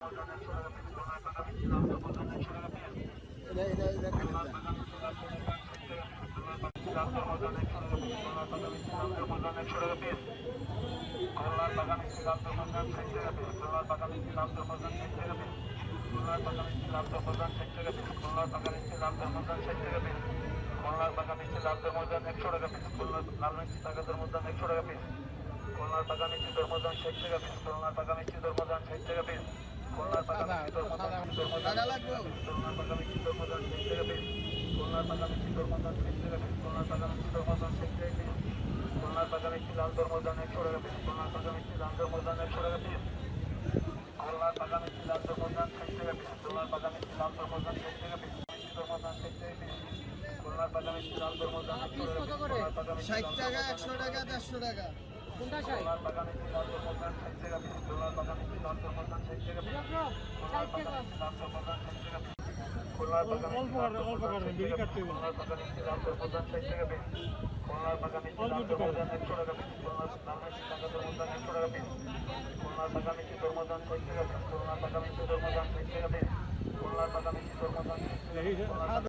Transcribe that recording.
খুলনার পাকা মিষ্টি লাল দরমজান 100 টাকা পিস, খুলনার লাল মিষ্টি পাকা দরমজান 100 টাকা পিস, খুলনার পাকা মিষ্টি দরমজান 60 টাকা পিস, খুলনার পাকা মিষ্টি দরমজান 60 টাকা পিস, খুলনার পাকা মিষ্টি দরমজান 60 টাকা পিস, খুলনার পাকা মিষ্টি দরমজান 60 টাকা পিস, খুলনার পাকা মিষ্টি দরমজান 60 টাকা পিস, খুলনার পাকা মিষ্টি দরমজান 60 টাকা পিস, খুলনার পাকা মিষ্টি লাল দরমজান 100 টাকা পিস, খুলনার পাকা মিষ্টি লাল দরমজান 100 টাকা পিস, খুলনার পাকা মিষ্টি লাল দরমজান 60 টাকা পিস, খুলনার পাকা মিষ্টি লাল দরমজান 60 টাকা পিস, মিষ্টি দরমজান 60 টাকা পিস, খুলনার পাকা মিষ্টি লাল দরমজান 100 টাকা পিস, খুলনার পাকা মিষ্টি 60 টাকা 100 টাকা 150 টাকা কোনটা খুলনার পাকা মিষ্টি লাল দরমজান 60 টাকা পিস, খুলনার পাকা মিষ্টি লাল দরমজান 60 টাকা পিস, খুলনার পাকা মিষ্টি লাল দরমজান 60 টাকা পিস, খুলনার পাকা মিষ্টি লাল দরমজান 60 টাকা পিস, খুলনার পাকা মিষ্টি লাল দরমজান 60 টাকা পিস, খুলনার পাকা মিষ্টি লাল দরমজান 100 টাকা পিস, খুলনার লাল মিষ্টি পাকা দরমজান 100 টাকা পিস, খুলনার পাকা মিষ্টি দরমজান 60 টাকা পিস, খুলনার পাকা মিষ্টি দরমজান 60 টাকা পিস, খুলনার পাকা মিষ্টি দরমজান 60 টাকা পিস,